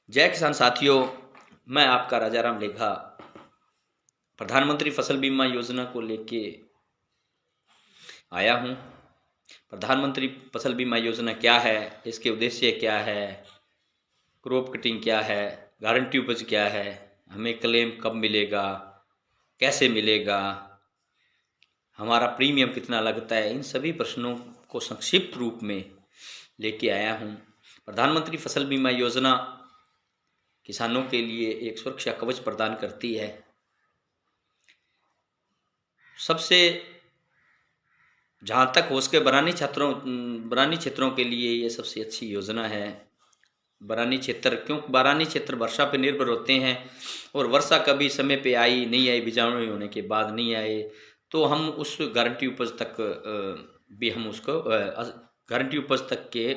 जय किसान साथियों, मैं आपका राजा राम लेखा प्रधानमंत्री फसल बीमा योजना को लेके आया हूँ। प्रधानमंत्री फसल बीमा योजना क्या है, इसके उद्देश्य क्या है, क्रॉप कटिंग क्या है, गारंटी उपज क्या है, हमें क्लेम कब मिलेगा, कैसे मिलेगा, हमारा प्रीमियम कितना लगता है, इन सभी प्रश्नों को संक्षिप्त रूप में लेके आया हूँ। प्रधानमंत्री फसल बीमा योजना किसानों के लिए एक सुरक्षा कवच प्रदान करती है। सबसे जहाँ तक हो सके बरानी क्षेत्रों के लिए ये सबसे अच्छी योजना है। बरानी क्षेत्र वर्षा पर निर्भर होते हैं और वर्षा कभी समय पे आई नहीं आई, बीजाणु होने के बाद नहीं आए, तो हम उस गारंटी उपज तक भी हम उसको गारंटी उपज तक के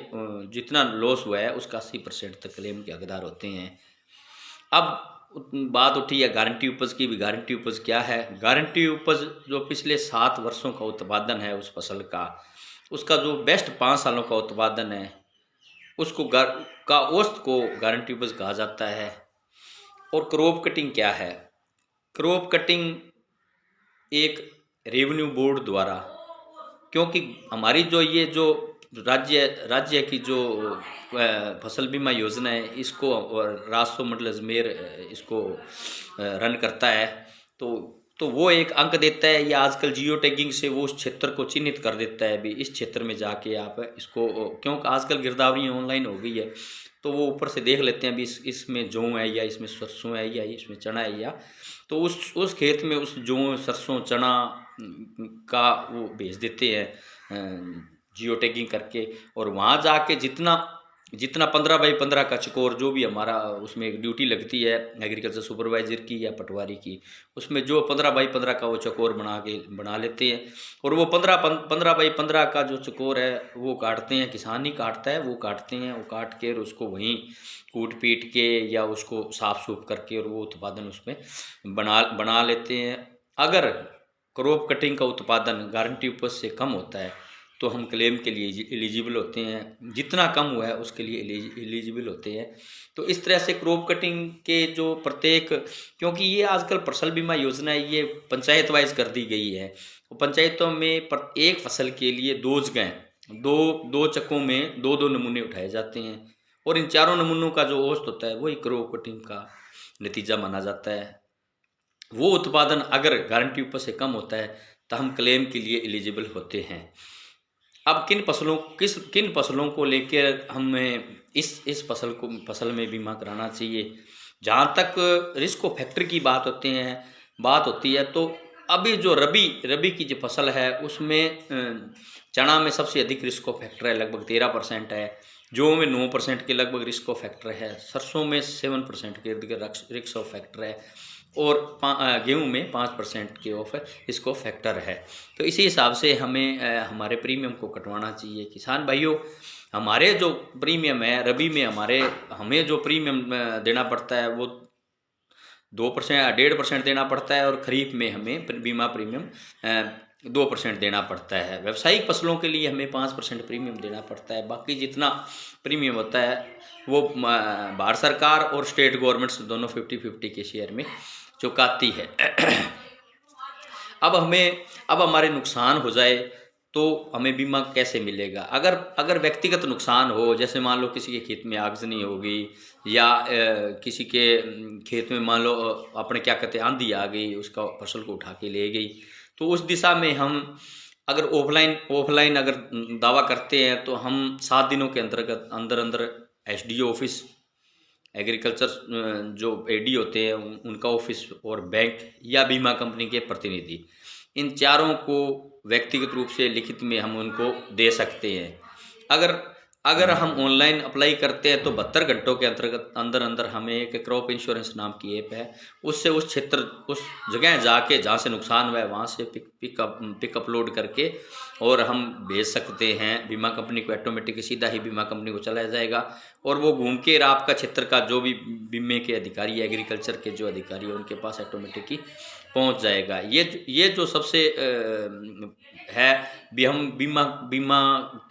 जितना लॉस हुआ है उसका 80% तक क्लेम के हकदार होते हैं। अब बात उठी है गारंटी उपज की भी। गारंटी उपज क्या है? गारंटी उपज जो पिछले 7 वर्षों का उत्पादन है उस फसल का, उसका जो बेस्ट 5 सालों का उत्पादन है उसको का औसत को गारंटी उपज कहा जाता है। और क्रॉप कटिंग क्या है? क्रॉप कटिंग एक रेवेन्यू बोर्ड द्वारा, क्योंकि हमारी जो राज्य की जो फसल बीमा योजना है, इसको राजस्व मंडल अजमेर इसको रन करता है, तो वो एक अंक देता है या आजकल जियो टैगिंग से वो उस क्षेत्र को चिन्हित कर देता है भी इस क्षेत्र में जाके आप इसको, क्योंकि आजकल गिरदावरी ऑनलाइन हो गई है, तो वो ऊपर से देख लेते हैं भी इसमें जौ है या इसमें सरसों है या इसमें चना है, या तो उस खेत में उस जौ सरसों चना का वो भेज देते हैं जियो टैगिंग करके। और वहाँ जाके जितना 15x15 का चकोर जो भी हमारा उसमें एक ड्यूटी लगती है एग्रीकल्चर सुपरवाइजर की या पटवारी की, उसमें जो 15x15 का वो चकोर बना लेते हैं और वो 15x15 का जो चकोर है वो काटते हैं, किसान ही काटता है, वो काटते हैं, वो काट के और उसको वहीं कूट पीट के या उसको साफ सूफ करके और वो उत्पादन उसमें बना लेते हैं। अगर क्रॉप कटिंग का उत्पादन गारंटी उपज से कम होता है तो हम क्लेम के लिए एलिजिबल होते हैं, जितना कम हुआ है उसके लिए एलिजिबल होते हैं। तो इस तरह से क्रॉप कटिंग के जो प्रत्येक, क्योंकि ये आजकल फसल बीमा योजना है ये पंचायत वाइज कर दी गई है, तो पंचायतों में एक फसल के लिए दो चक्कों में दो नमूने उठाए जाते हैं और इन चारों नमूनों का जो औसत होता है वही क्रॉप कटिंग का नतीजा माना जाता है। वो उत्पादन अगर गारंटी उपज से कम होता है तो हम क्लेम के लिए एलिजिबल होते हैं। अब किन फसलों को लेकर हमें इस फसल में बीमा कराना चाहिए? जहाँ तक रिस्क फैक्टर की बात होती है तो अभी जो रबी की जो फसल है उसमें चना में सबसे अधिक रिस्क फैक्टर है, लगभग 13% है, जौ में 9% के लगभग रिस्क फैक्टर है, सरसों में 7% के रिस्क फैक्टर है और गेहूं में 5% के ऑफ इसको फैक्टर है। तो इसी हिसाब से हमें हमारे प्रीमियम को कटवाना चाहिए। किसान भाइयों, हमारे जो प्रीमियम है रबी में हमें जो प्रीमियम देना पड़ता है वो 2% 1.5% देना पड़ता है और खरीफ में हमें बीमा प्रीमियम 2% देना पड़ता है। व्यावसायिक फसलों के लिए हमें 5% प्रीमियम देना पड़ता है। बाकी जितना प्रीमियम होता है वो भारत सरकार और स्टेट गवर्नमेंट्स दोनों 50-50 के शेयर में चुकाती है। अब हमारे नुकसान हो जाए तो हमें बीमा कैसे मिलेगा? अगर व्यक्तिगत नुकसान हो, जैसे मान लो किसी के खेत में आगजनी हो गई या किसी के खेत में मान लो अपने क्या कहते हैं आंधी आ गई, उसका फसल को उठा के ले गई, तो उस दिशा में हम अगर ऑफलाइन अगर दावा करते हैं तो हम 7 दिनों के अंदर एसडीओ ऑफिस, एग्रीकल्चर जो एडी होते हैं उनका ऑफिस और बैंक या बीमा कंपनी के प्रतिनिधि, इन चारों को व्यक्तिगत रूप से लिखित में हम उनको दे सकते हैं। अगर हम ऑनलाइन अप्लाई करते हैं तो 72 घंटों के अंदर हमें एक क्रॉप इंश्योरेंस नाम की ऐप है, उससे उस जगह जाके जहाँ से नुकसान हुआ है वहाँ से पिक अपलोड करके और हम भेज सकते हैं बीमा कंपनी को। ऑटोमेटिक सीधा ही बीमा कंपनी को चला जाएगा और वो घूम के आपका क्षेत्र का जो भी बीमे के अधिकारी, एग्रीकल्चर के जो अधिकारी है उनके पास ऑटोमेटिक ही पहुंच जाएगा। ये जो सबसे है भी हम बीमा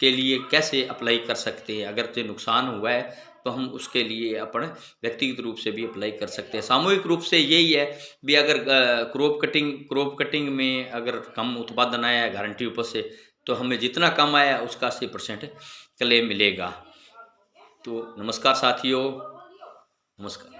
के लिए कैसे अप्लाई कर सकते हैं। अगर जो नुकसान हुआ है तो तो हम उसके लिए अपने व्यक्तिगत रूप से भी अप्लाई कर सकते हैं। सामूहिक रूप से यही है भी, अगर क्रॉप कटिंग में अगर कम उत्पादन आया है गारंटी उपज से, तो हमें जितना कम आया उसका 80% क्लेम मिलेगा। तो नमस्कार साथियों, नमस्कार।